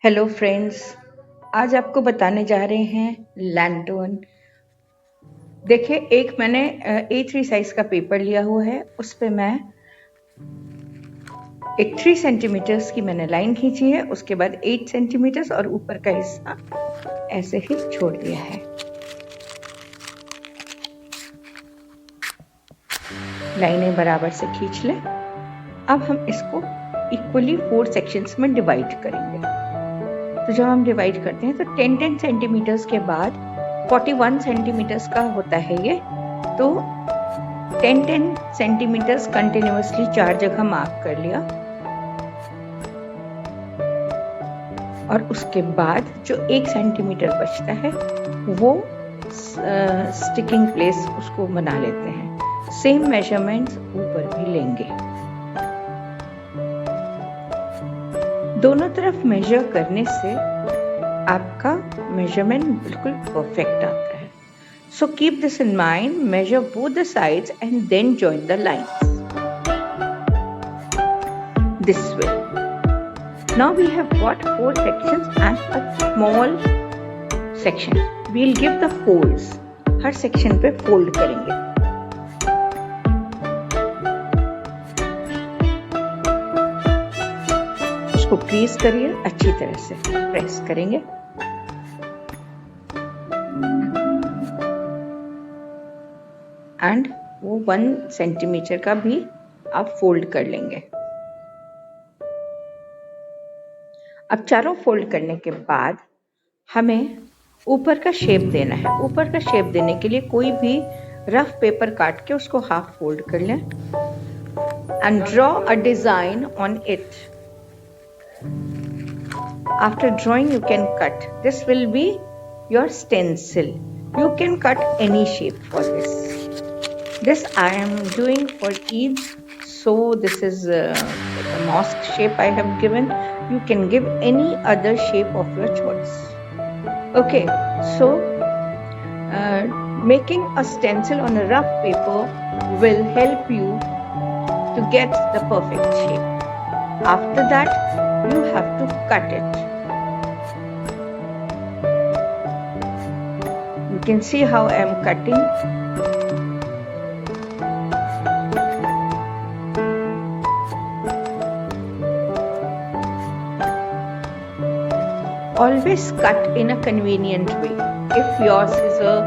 Hello friends, आज आपको बताने जा रहे हैं लैंटर्न। देखिए, एक मैंने A3 साइज का पेपर लिया हुआ है। उस पे मैं एक 3 सेंटीमीटर्स की मैंने लाइन खींची है। उसके बाद 8 सेंटीमीटर्स और ऊपर का हिस्सा ऐसे ही छोड़ दिया है। लाइनें बराबर से खींच लें। अब हम इसको इक्वली 4 सेक्शंस में डिवाइड करेंगे। तो जब हम डिवाइड करते हैं तो 10-10 सेंटीमीटर्स के बाद 41 सेंटीमीटर्स का होता है ये। तो 10-10 सेंटीमीटर्स कंटिन्यूअसली 4 जगह मार्क कर लिया और उसके बाद जो 1 सेंटीमीटर बचता है वो स्टिकिंग प्लेस उसको बना लेते हैं। सेम मेजरमेंट्स ऊपर भी लेंगे। दोनों तरफ मेजर करने से आपका मेजरमेंट बिल्कुल परफेक्ट आता है। So keep this in mind, measure both the sides and then join the lines. This way. Now we have got 4 sections and a small section. We'll give the folds. Her section पे fold करेंगे। उसको crease करिए, अच्छी तरह से press करेंगे। And वो 1 centimetre का भी आप फोल्ड कर लेंगे। अब चारों फोल्ड करने के बाद हमें ऊपर का शेप देना है। ऊपर का शेप देने के लिए कोई भी रफ पेपर काट के उसको हाफ फोल्ड कर लें and draw a design on it. After drawing you can cut. This will be your stencil. You can cut any shape for this. This I am doing for Eid, so this is like a mosque shape I have given. You can give any other shape of your choice. Okay, so making a stencil on a rough paper will help you to get the perfect shape. After that, you have to cut it. You can see how I am cutting. Always cut in a convenient way. If your scissor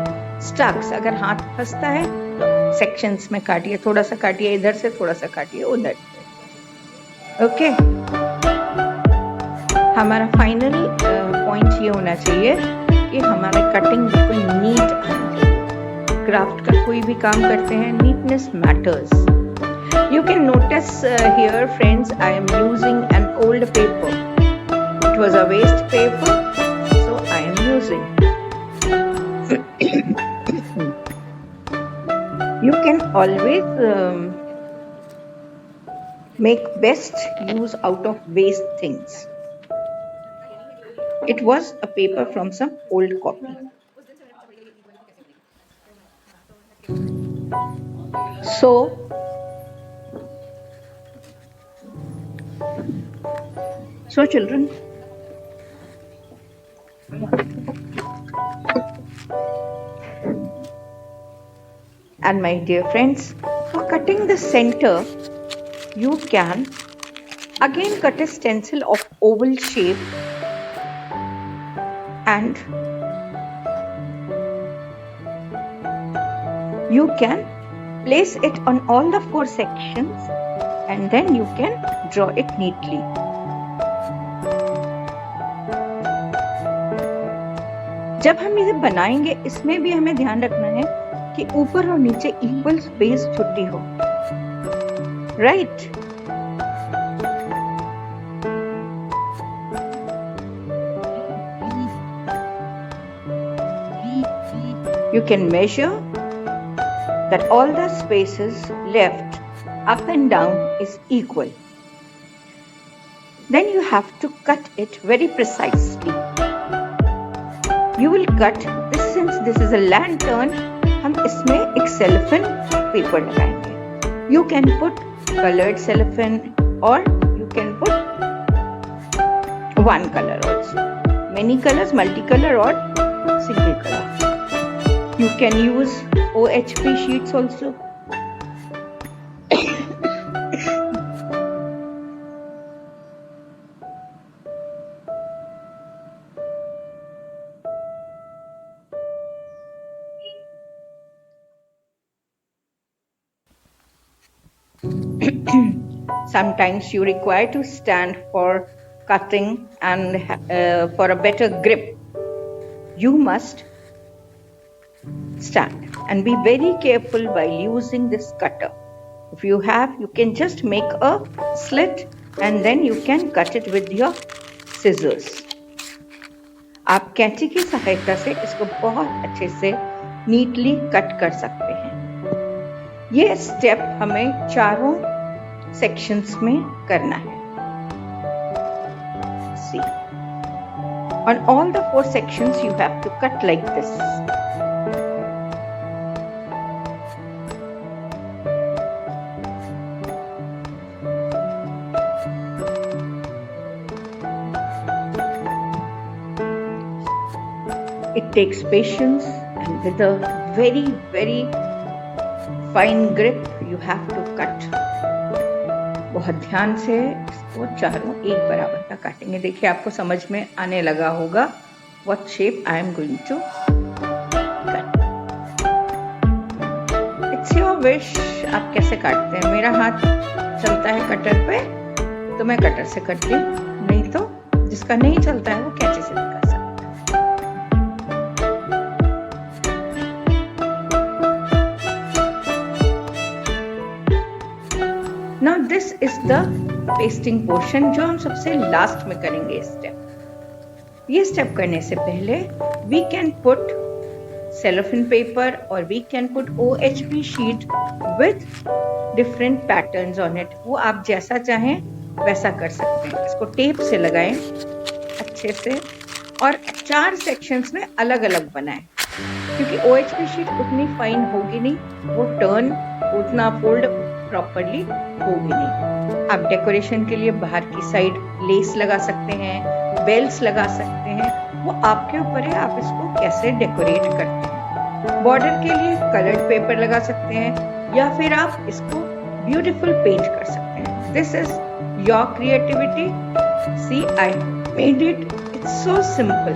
stucks, अगर हाथ फंसता है तो sections में काटिए, थोड़ा सा काटिए इधर से, थोड़ा सा काटिए उधर से। ओके, हमारा फाइनल पॉइंट ये होना चाहिए कि हमारा कटिंग बिल्कुल नीट आना चाहिए। क्राफ्ट का कोई भी काम करते हैं, neatness matters. You can notice here, friends, I am using an old paper. It was a waste paper, so I am using. You can always make best use out of waste things. It was a paper from some old copy. So children, and my dear friends, for cutting the center, you can again cut a stencil of oval shape and you can place it on all the 4 sections and then you can draw it neatly. जब हम इसे बनाएंगे, इसमें भी हमें ध्यान रखना है कि ऊपर और नीचे इक्वल स्पेस छुट्टी हो। Right? You can measure that all the spaces left up and down is equal. Then you have to cut it very precisely. You will cut this, since this is a lantern, हम इसमें एक cellophane paper लगाएंगे. You can put colored cellophane or you can put one color also. Many colors, multicolor or single color. You can use OHP sheets also. Sometimes you require to stand for cutting and for a better grip. You must stand and be very careful while using this cutter. If you have, you can just make a slit and then you can cut it with your scissors. आप कैंची की सहायता से इसको बहुत अच्छे से neatly cut कर सकते हैं। ये स्टेप हमें चारों सेक्शंस में करना है। See, on all the 4 sections you have to cut like this. It takes patience and with a very, very fine grip you have to cut. बहुत ध्यान से इसको चारों एक बराबर का काटेंगे। देखिए आपको समझ में आने लगा होगा what shape I am going to cut. It's your wish, आप कैसे काटते हैं। मेरा हाथ चलता है कटर पे तो मैं कटर से करती हूँ, नहीं तो जिसका नहीं चलता है वो कैंची से भी कर सकता है। Now this is the pasting portion जो हम सबसे लास्ट में करेंगे स्टेप। ये स्टेप करने से पहले we can put cellophane paper or we can put OHP sheet with different patterns on it. वो आप जैसा चाहें वैसा कर सकते हैं। इसको टेप से लगाएं अच्छे से और 4 सेक्शंस में अलग अलग बनाएं, क्योंकि OHP शीट उतनी फाइन होगी नहीं, वो टर्न उतना फोल्ड प्रॉपरली होगी नहीं। आप डेकोरेशन के लिए बाहर की साइड लेस लगा सकते हैं, बेल्स लगा सकते हैं, वो आपके ऊपर है आप इसको कैसे डेकोरेट करते हैं। बॉर्डर के लिए कलर्ड पेपर लगा सकते हैं या फिर आप इसको ब्यूटीफुल पेंट कर सकते हैं। This is your creativity. See I made it, it's so simple.